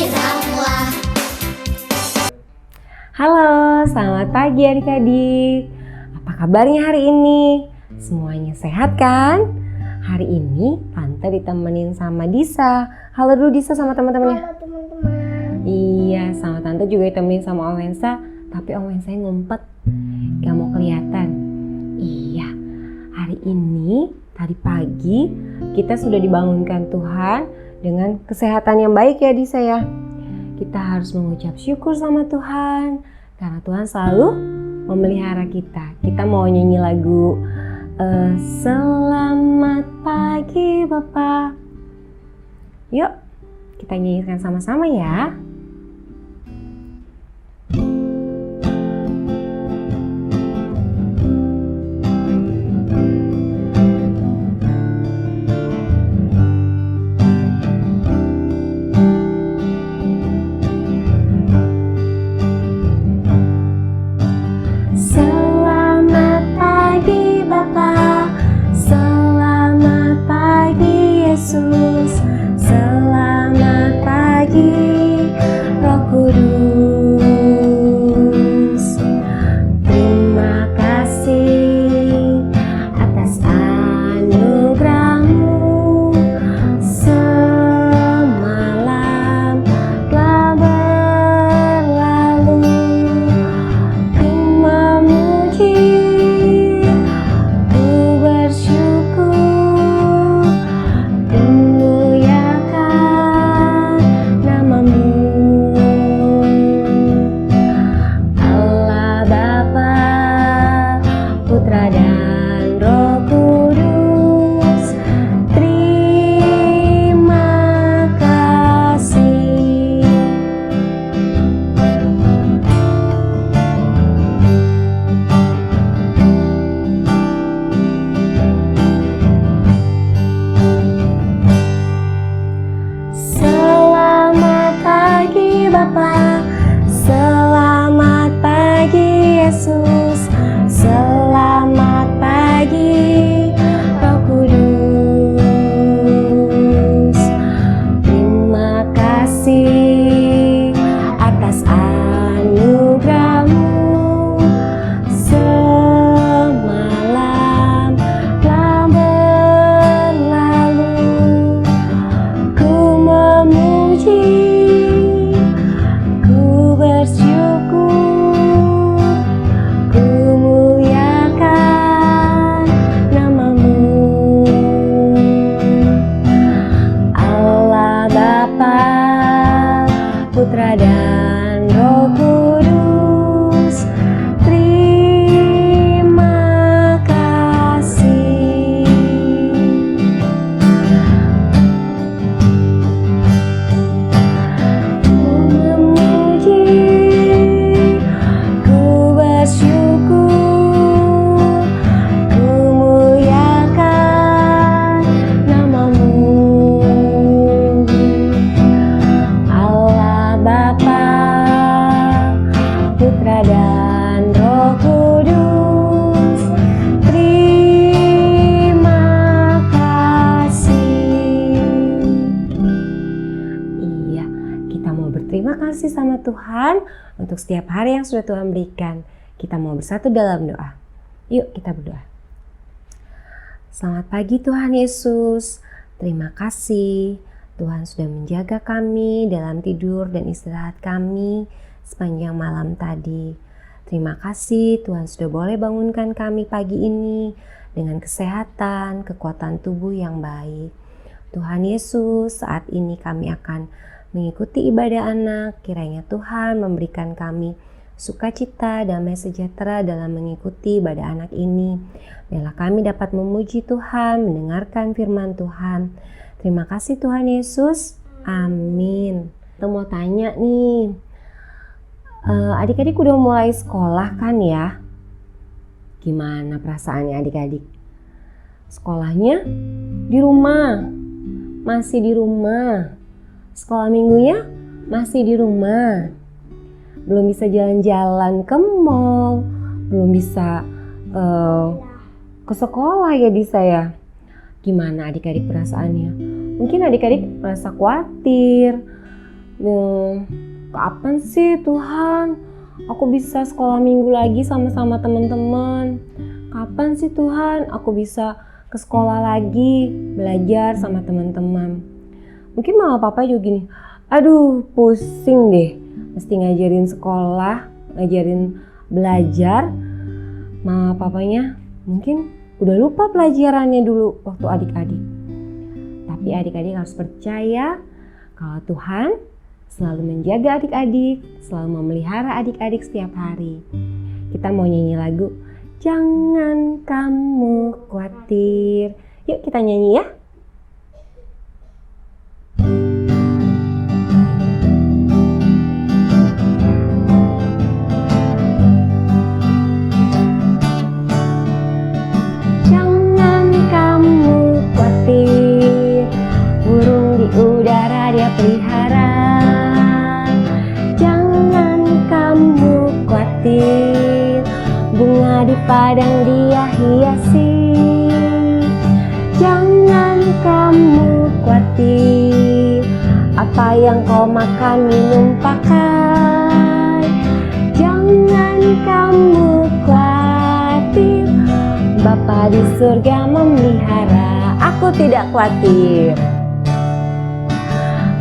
semua. Halo, selamat pagi adik-adik. Apa kabarnya hari ini? Semuanya sehat kan? Hari ini Tante ditemenin sama Disa. Halo dulu Disa sama teman-temannya. Halo teman-teman. Iya, sama Tante juga ditemenin sama Om Wensa. Tapi Om Wensa ngumpet, gak mau kelihatan. Iya, hari ini tadi pagi kita sudah dibangunkan Tuhan dengan kesehatan yang baik ya Disa ya. Kita harus mengucap syukur sama Tuhan karena Tuhan selalu memelihara kita. Kita mau nyanyi lagu Selamat pagi Bapak. Yuk kita nyanyikan sama-sama ya. Selamat pagi Bapa, selamat pagi Yesus, selamat pagi Roh Kudus. Terima kasih atas anugerah-Mu, semalam telah berlalu. Selamat pagi Yesus, selamat pagi Roh Kudus. Terima kasih atas anugerah-Mu, semalam telah berlalu. Ku memuji, bersyukur, ku muliakan nama-Mu. Allah Bapa, Putra dan Roh Kudus, terima kasih. Dan Roh Kudus, terima kasih. Iya, kita mau berterima kasih sama Tuhan untuk setiap hari yang sudah Tuhan berikan. Kita mau bersatu dalam doa. Yuk kita berdoa. Selamat pagi Tuhan Yesus. Terima kasih Tuhan sudah menjaga kami dalam tidur dan istirahat kami sepanjang malam tadi. Terima kasih Tuhan sudah boleh bangunkan kami pagi ini dengan kesehatan, kekuatan tubuh yang baik. Tuhan Yesus, saat ini kami akan mengikuti ibadah anak. Kiranya Tuhan memberikan kami sukacita, damai sejahtera dalam mengikuti ibadah anak ini. Biarlah kami dapat memuji Tuhan, mendengarkan firman Tuhan. Terima kasih Tuhan Yesus. Amin. Kita mau tanya nih, adik-adik udah mulai sekolah kan ya? Gimana perasaannya adik-adik? Sekolahnya di rumah, masih di rumah. Sekolah minggunya masih di rumah. Belum bisa jalan-jalan ke mall, belum bisa ke sekolah ya Disa ya. Gimana adik-adik perasaannya? Mungkin adik-adik merasa khawatir, Kapan sih Tuhan aku bisa sekolah minggu lagi sama-sama teman-teman? Kapan sih Tuhan aku bisa ke sekolah lagi, belajar sama teman-teman? Mungkin mama papa juga gini, aduh pusing deh, mesti ngajarin sekolah, ngajarin belajar. Mama papanya mungkin udah lupa pelajarannya dulu waktu adik-adik. Tapi adik-adik harus percaya kalau Tuhan selalu menjaga adik-adik, selalu memelihara adik-adik setiap hari. Kita mau nyanyi lagu Jangan Kamu Khawatir. Yuk kita nyanyi ya. Jangan kamu khawatir, burung di udara dia pelihara. Bunga di padang dia hiasi. Jangan kamu khawatir, apa yang kau makan, minum, pakai. Jangan kamu khawatir, Bapa di surga memelihara. Aku tidak khawatir.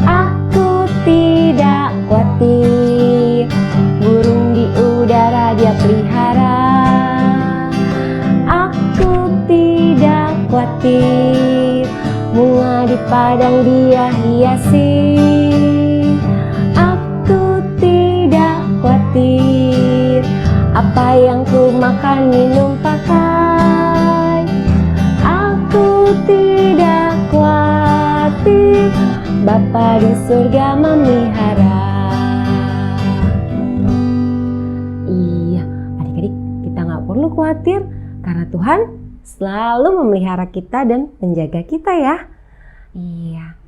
Aku tidak khawatir, burung di udara dia pelihara. Aku tidak khawatir, bunga di padang dia hiasi. Aku tidak khawatir, apa yang ku makan, minum, pakai. Aku tidak khawatir, Bapa di surga memelihara. Perlu khawatir karena Tuhan selalu memelihara kita dan menjaga kita ya. Iya.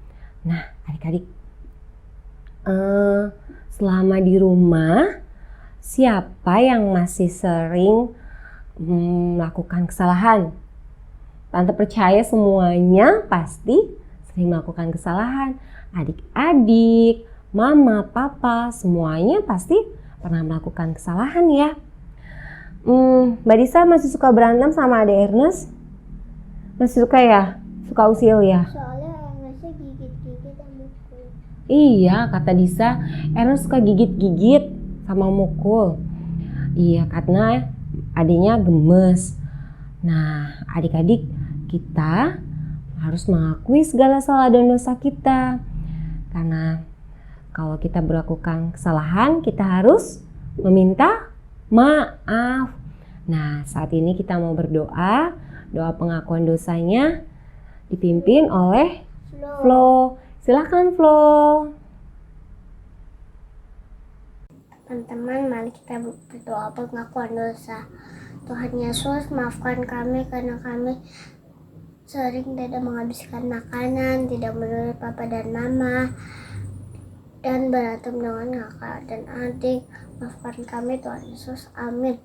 Nah adik-adik, selama di rumah siapa yang masih sering melakukan kesalahan? Tante percaya semuanya pasti sering melakukan kesalahan. Adik-adik, mama, papa, semuanya pasti pernah melakukan kesalahan ya. Mbak Disa masih suka berantem sama Ade Ernest? Masih suka ya? Suka usil ya? Soalnya Ernestnya gigit-gigit dan mukul. Iya, kata Disa, Ernest suka gigit-gigit sama mukul. Iya, karena adiknya gemes. Nah, adik-adik, kita harus mengakui segala salah dan dosa kita. Karena kalau kita melakukan kesalahan, kita harus meminta maaf. Nah, saat ini kita mau berdoa. Doa pengakuan dosanya dipimpin oleh Flo. Silakan Flo. Teman-teman, mari kita berdoa pengakuan dosa. Tuhan Yesus, maafkan kami karena kami sering tidak menghabiskan makanan, tidak menurut papa dan mama, dan berantem dengan kakak dan adik. Maafkan kami Tuhan Yesus, amin.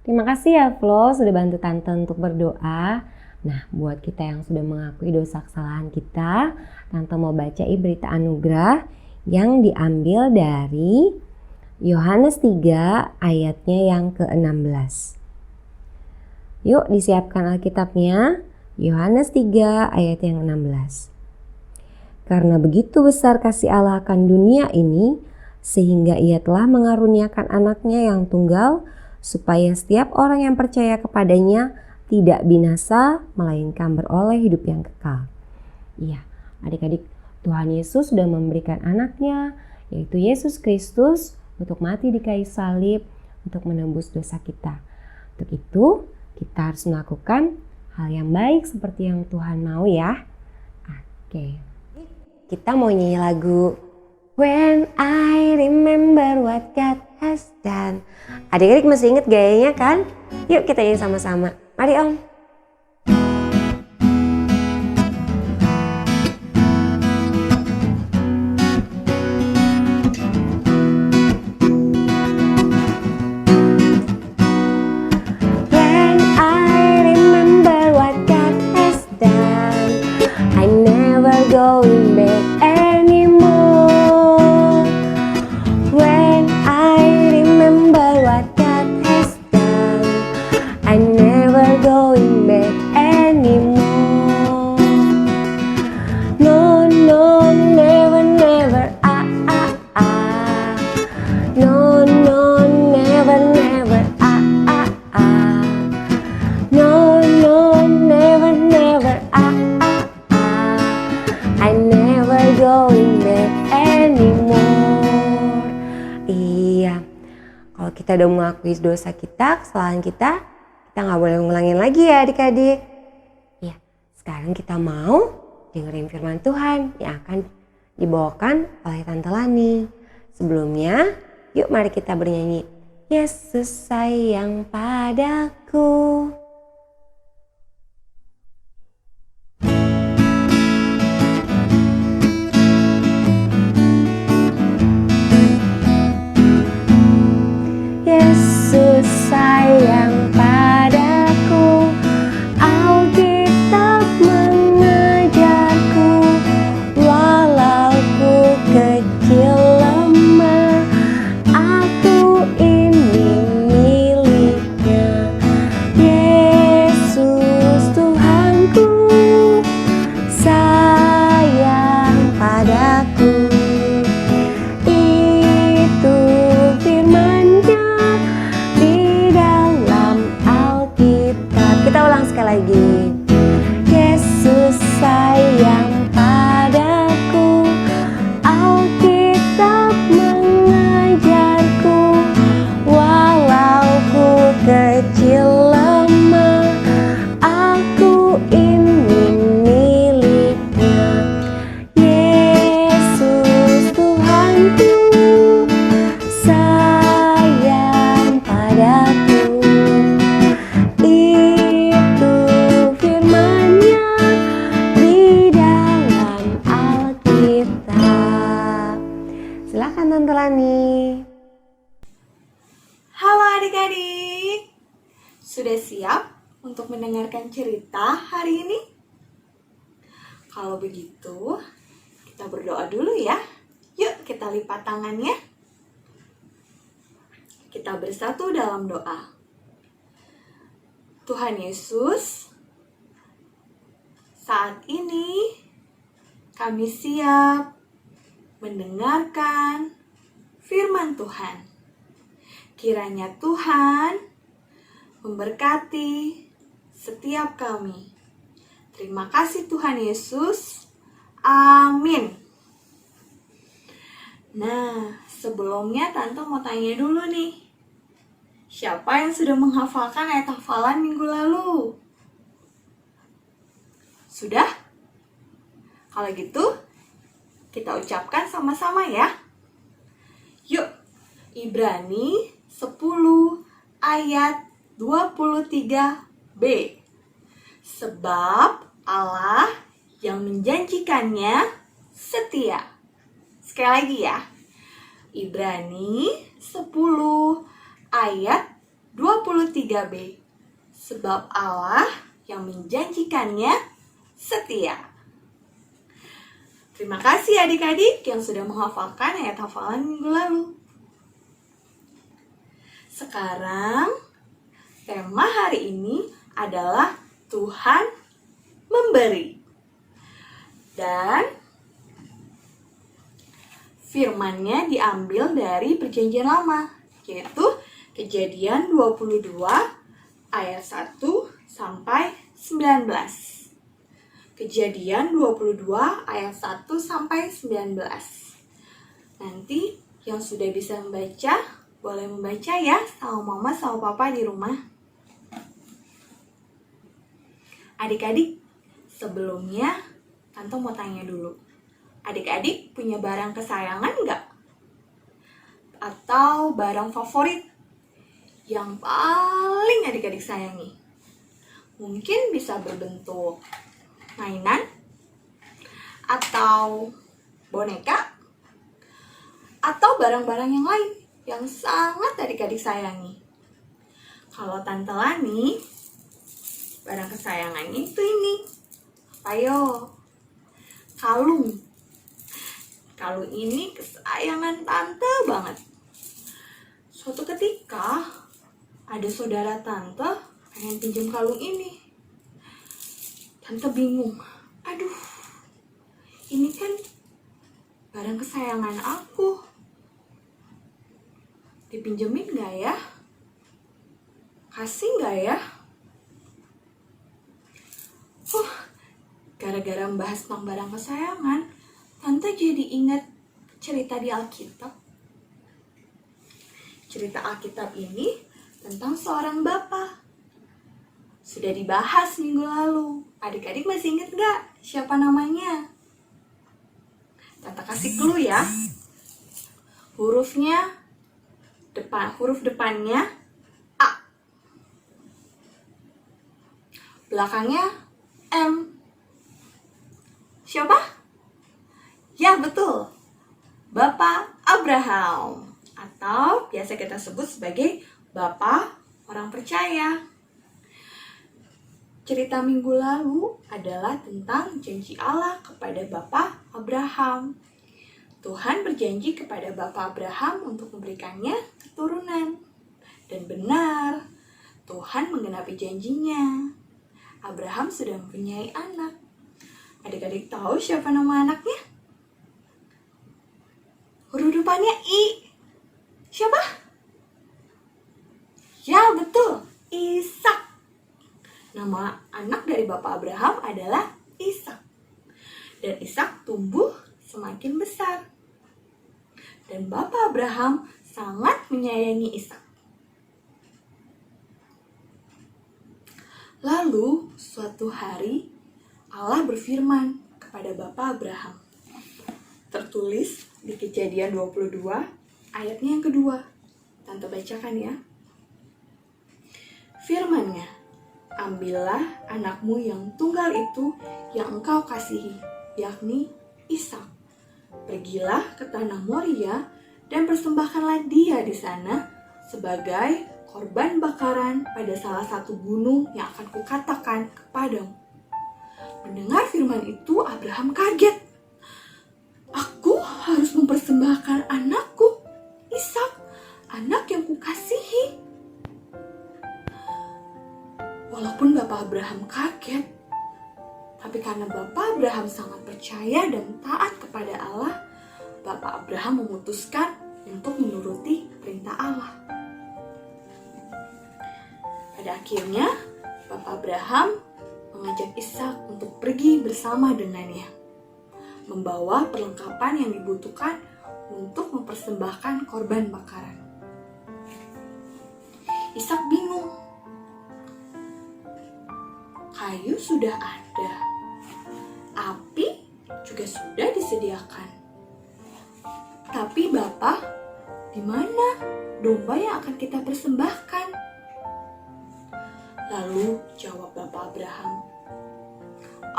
Terima kasih ya Flo sudah bantu Tante untuk berdoa. Nah buat kita yang sudah mengakui dosa kesalahan kita, Tante mau baca berita anugerah yang diambil dari Yohanes 3 ayatnya yang ke-16. Yuk disiapkan Alkitabnya, Yohanes 3 ayat yang 16. Karena begitu besar kasih Allah akan dunia ini, sehingga ia telah mengaruniakan anaknya yang tunggal, supaya setiap orang yang percaya kepadanya tidak binasa, melainkan beroleh hidup yang kekal. Iya, adik-adik, Tuhan Yesus sudah memberikan anaknya, yaitu Yesus Kristus, untuk mati di kayu salib, untuk menembus dosa kita. Untuk itu, kita harus melakukan hal yang baik seperti yang Tuhan mau ya. Oke, kita mau nyanyi lagu When I Remember What God Has Done. Adik-adik masih inget gayanya kan? Yuk kita nyanyi sama-sama. Mari Om. When I remember what God has done, I never going back anymore. kita udah mengakui dosa kita, kesalahan kita nggak boleh ngulangin lagi ya adik-adik. Ya, sekarang kita mau dengerin firman Tuhan yang akan dibawakan oleh Tante Lani. Sebelumnya, yuk mari kita bernyanyi. Yesus sayang padaku. Yesus sayang padaku, Alkitab mengajarku, walau ku kecil lemah, aku ini miliknya. Yesus Tuhanku sayang padaku. Itu firman-Nya di dalam Alkitab. Kita ulang sekali lagi. Yesus sayang padaku, Alkitab mengajarku, walau ku kecil lemah, aku ini miliknya. Yesus Tuhanku sayang padaku. Itu firman-Nya di dalam Alkitab. Silakan Tante Lani. Halo adik-adik, sudah siap untuk mendengarkan cerita hari ini? Kalau begitu, kita berdoa dulu ya. Yuk kita lipat tangannya. Kita bersatu dalam doa. Tuhan Yesus, saat ini kami siap mendengarkan firman Tuhan. Kiranya Tuhan memberkati setiap kami. Terima kasih Tuhan Yesus. Amin. Nah, sebelumnya Tante mau tanya dulu nih. Siapa yang sudah menghafalkan ayat hafalan minggu lalu? Sudah? Kalau gitu, kita ucapkan sama-sama ya. Yuk, Ibrani 10 ayat 23b. Sebab Allah yang menjanjikannya setia. Sekali lagi ya. Ibrani 10 ayat 23b. Sebab Allah yang menjanjikannya setia. Terima kasih adik-adik yang sudah menghafalkan ayat hafalan minggu lalu. Sekarang, tema hari ini adalah Tuhan memberi. Dan firman-Nya diambil dari Perjanjian Lama, yaitu Kejadian 22 ayat 1 sampai 19. Kejadian 22 ayat 1 sampai 19. Nanti yang sudah bisa membaca, boleh membaca ya sama mama sama papa di rumah. Adik-adik, sebelumnya Tante mau tanya dulu. Adik-adik punya barang kesayangan nggak? Atau barang favorit yang paling adik-adik sayangi? Mungkin bisa berbentuk mainan, atau boneka, atau barang-barang yang lain yang sangat adik-adik sayangi. Kalau Tante Lani, barang kesayangannya itu ini. Ayo, kalung. Kalung ini kesayangan Tante banget. Suatu ketika, ada saudara Tante pengen pinjam kalung ini. Tante bingung. Aduh, ini kan barang kesayangan aku. Dipinjemin gak ya? Kasih gak ya? Gara-gara membahas tentang barang kesayangan, Tante jadi ingat cerita di Alkitab. cerita Alkitab ini tentang seorang bapak. Sudah dibahas minggu lalu. Adik-adik masih ingat gak siapa namanya? Tante kasih clue ya. Huruf depannya A. Belakangnya M. Siapa? Ya, betul. Bapak Abraham. Atau biasa kita sebut sebagai Bapak orang percaya. Cerita minggu lalu adalah tentang janji Allah kepada Bapak Abraham. Tuhan berjanji kepada Bapak Abraham untuk memberikannya keturunan. Dan benar, Tuhan menggenapi janjinya. Abraham sudah mempunyai anak. Adik-adik tahu siapa nama anaknya? Huruf depannya I. Siapa? Ya, betul. Ishak. Nama anak dari Bapak Abraham adalah Ishak. Dan Ishak tumbuh semakin besar. Dan Bapak Abraham sangat menyayangi Ishak. Lalu, suatu hari Allah berfirman kepada Bapak Abraham. Tertulis di Kejadian 22 ayatnya yang kedua. Tante bacakan ya. Firman-Nya, ambillah anakmu yang tunggal itu yang engkau kasihi, yakni Ishak. Pergilah ke tanah Moria dan persembahkanlah dia di sana sebagai korban bakaran pada salah satu gunung yang akan kukatakan kepadamu. Mendengar firman itu, Abraham kaget. Aku harus mempersembahkan anakku, Ishak, anak yang kukasihi. Walaupun Bapak Abraham kaget, tapi karena Bapak Abraham sangat percaya dan taat kepada Allah, Bapak Abraham memutuskan untuk menuruti perintah Allah. Pada akhirnya, Bapak Abraham mengajak Ishak untuk pergi bersama dengannya, membawa perlengkapan yang dibutuhkan untuk mempersembahkan korban bakaran. Ishak bingung. Kayu sudah ada, api juga sudah disediakan. Tapi Bapak, di mana domba yang akan kita persembahkan? Lalu jawab Bapak Abraham,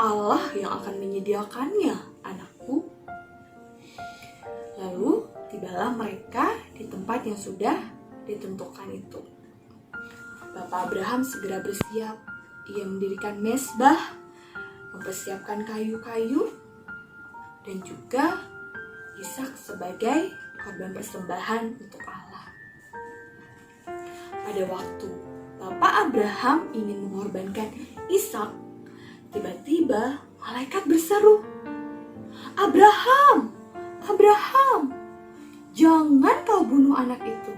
Allah yang akan menyediakannya, anakku. Lalu tibalah mereka di tempat yang sudah ditentukan itu. Bapak Abraham segera bersiap. Ia mendirikan mezbah, mempersiapkan kayu-kayu, dan juga Ishak sebagai korban persembahan untuk Allah. Pada waktu Bapak Abraham ingin mengorbankan Ishak, tiba-tiba malaikat berseru, Abraham, Abraham, jangan kau bunuh anak itu.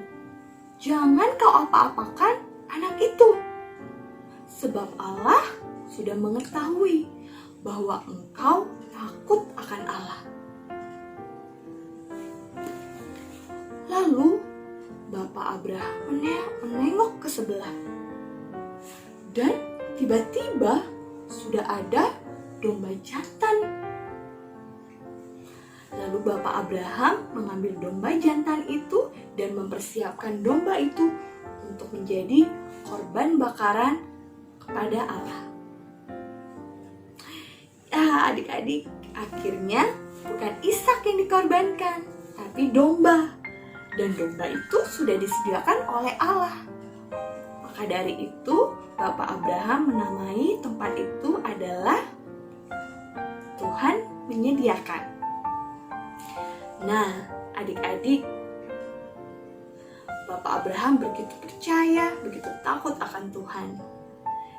Jangan kau apa-apakan anak itu. Sebab Allah sudah mengetahui bahwa engkau takut akan Allah. Lalu Bapak Abraham menengok ke sebelah. Dan tiba-tiba sudah ada domba jantan. Lalu Bapak Abraham mengambil domba jantan itu dan mempersiapkan domba itu untuk menjadi korban bakaran kepada Allah. Adik-adik, akhirnya bukan Ishak yang dikorbankan, tapi domba. Dan domba itu sudah disediakan oleh Allah. Maka dari itu, Bapak Abraham menamai tempat itu adalah Tuhan menyediakan. Nah, adik-adik, Bapak Abraham begitu percaya, begitu takut akan Tuhan.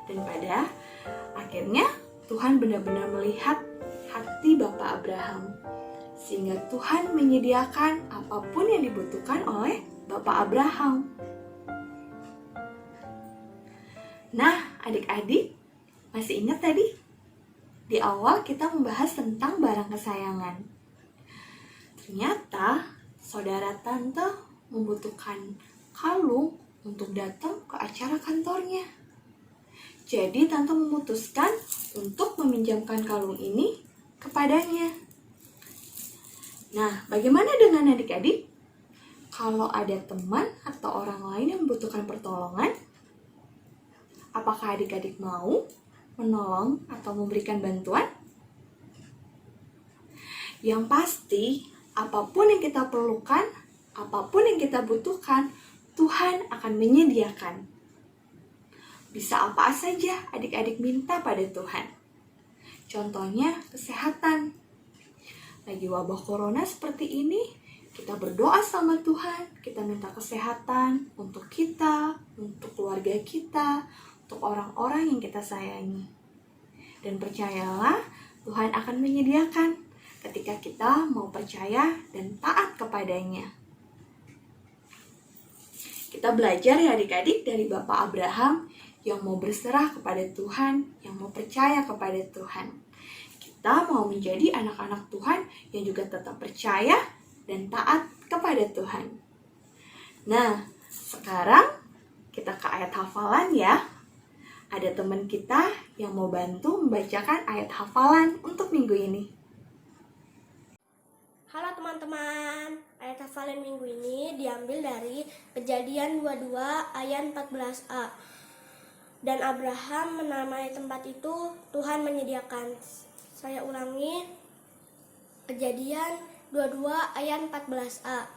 Dan pada akhirnya Tuhan benar-benar melihat hati Bapak Abraham. Sehingga Tuhan menyediakan apapun yang dibutuhkan oleh Bapak Abraham. Nah, adik-adik, masih ingat tadi? Di awal kita membahas tentang barang kesayangan. Ternyata saudara tante membutuhkan kalung untuk datang ke acara kantornya. Jadi tante memutuskan untuk meminjamkan kalung ini kepadanya. Nah, bagaimana dengan adik-adik? Kalau ada teman atau orang lain yang membutuhkan pertolongan, apakah adik-adik mau menolong atau memberikan bantuan? Yang pasti, apapun yang kita perlukan, apapun yang kita butuhkan, Tuhan akan menyediakan. Bisa apa saja adik-adik minta pada Tuhan. Contohnya kesehatan. Lagi wabah corona seperti ini, kita berdoa sama Tuhan, kita minta kesehatan untuk kita, untuk keluarga kita, untuk orang-orang yang kita sayangi. Dan percayalah, Tuhan akan menyediakan ketika kita mau percaya dan taat kepadanya. Kita belajar ya adik-adik dari Bapak Abraham yang mau berserah kepada Tuhan, yang mau percaya kepada Tuhan. Kita mau menjadi anak-anak Tuhan yang juga tetap percaya dan taat kepada Tuhan. Nah, sekarang kita ke ayat hafalan ya. Ada teman kita yang mau bantu membacakan ayat hafalan untuk minggu ini. Halo teman-teman, ayat hafalan minggu ini diambil dari Kejadian 22 ayat 14a. Dan Abraham menamai tempat itu Tuhan menyediakan. Saya ulangi, Kejadian 22 ayat 14a.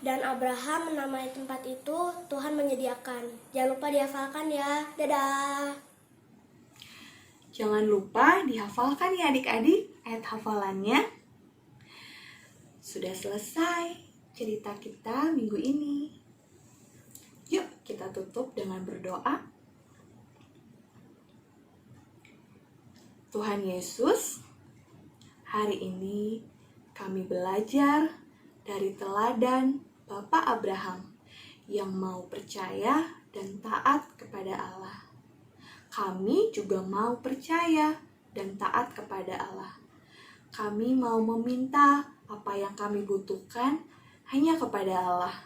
Dan Abraham menamai tempat itu Tuhan menyediakan. Jangan lupa dihafalkan ya. Dadah. Jangan lupa dihafalkan ya adik-adik ayat hafalannya. Sudah selesai cerita kita minggu ini. Yuk kita tutup dengan berdoa. Tuhan Yesus, hari ini kami belajar dari teladan Bapak Abraham yang mau percaya dan taat kepada Allah. Kami juga mau percaya dan taat kepada Allah. Kami mau meminta apa yang kami butuhkan hanya kepada Allah.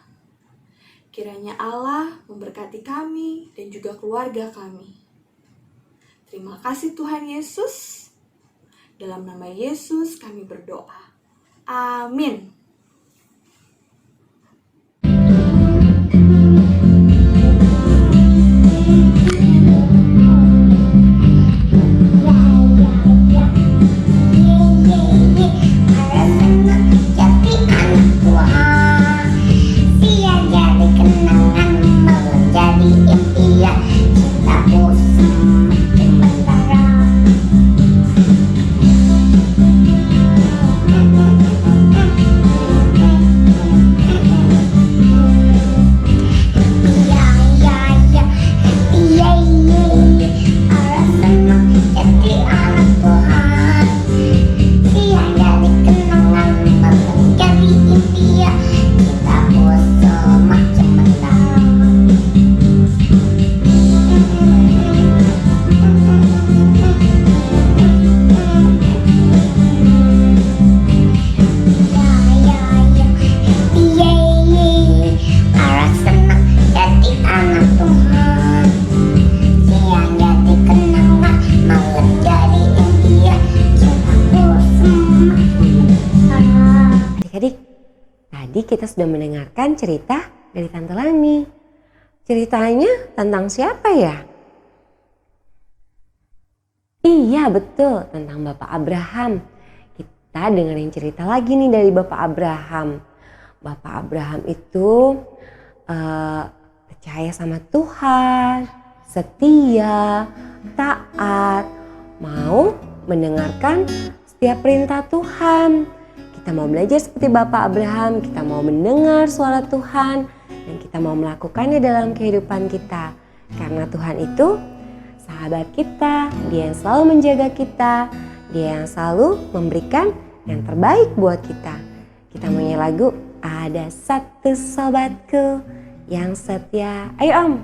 Kiranya Allah memberkati kami dan juga keluarga kami. Terima kasih Tuhan Yesus. Dalam nama Yesus kami berdoa. Amin. Tadi kita sudah mendengarkan cerita dari Tante Lani. Ceritanya tentang siapa ya? Iya betul, tentang Bapak Abraham. Kita dengerin cerita lagi nih dari Bapak Abraham. Bapak Abraham itu percaya sama Tuhan, setia, taat, mau mendengarkan setiap perintah Tuhan. Kita mau belajar seperti Bapak Abraham, kita mau mendengar suara Tuhan, dan kita mau melakukannya dalam kehidupan kita. Karena Tuhan itu sahabat kita, Dia yang selalu menjaga kita, Dia yang selalu memberikan yang terbaik buat kita. Kita mau nyanyi lagu, ada satu sobatku yang setia. Ayo Om!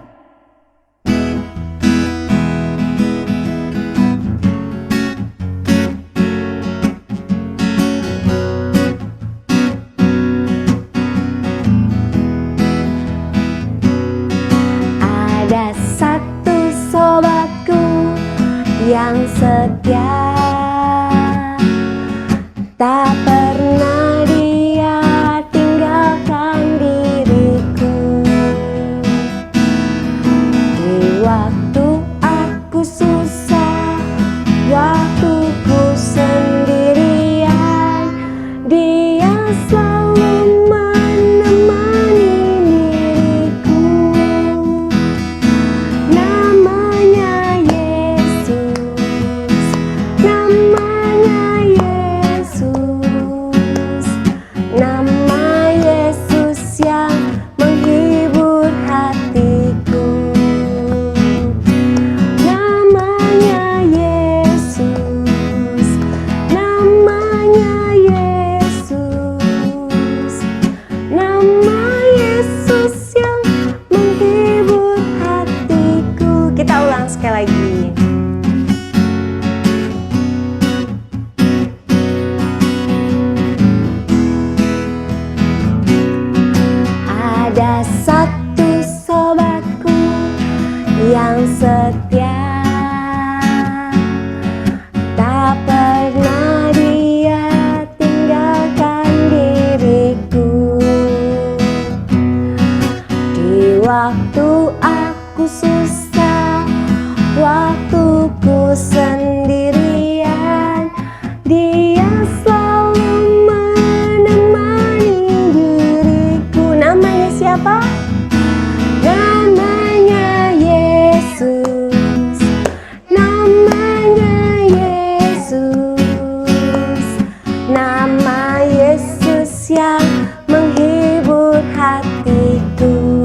menghibur hatiku.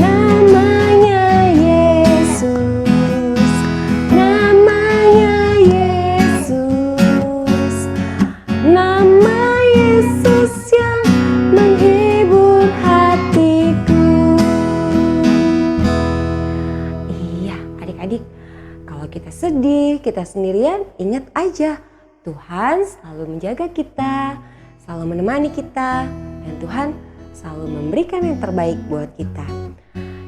Namanya Yesus, namanya Yesus, nama Yesus yang menghibur hatiku. Iya, adik-adik, kalau kita sedih, kita sendirian, ingat aja Tuhan selalu menjaga kita, selalu menemani kita, dan Tuhan selalu memberikan yang terbaik buat kita.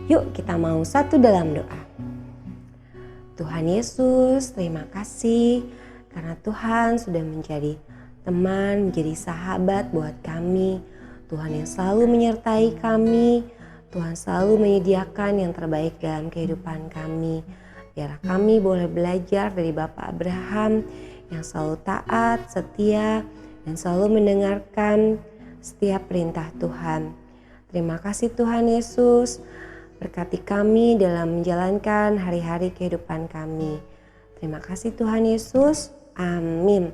Yuk kita mau satu dalam doa. Tuhan Yesus, terima kasih karena Tuhan sudah menjadi teman, menjadi sahabat buat kami. Tuhan yang selalu menyertai kami, Tuhan selalu menyediakan yang terbaik dalam kehidupan kami. Biar kami boleh belajar dari Bapak Abraham yang selalu taat, setia, dan selalu mendengarkan setiap perintah Tuhan. Terima kasih Tuhan Yesus, berkati kami dalam menjalankan hari-hari kehidupan kami. Terima kasih Tuhan Yesus, amin.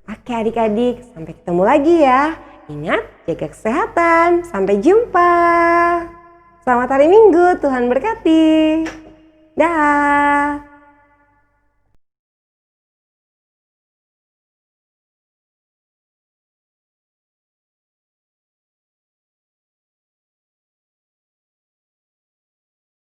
Oke adik-adik, sampai ketemu lagi ya. Ingat, jaga kesehatan, sampai jumpa. Selamat hari Minggu, Tuhan berkati. Dah.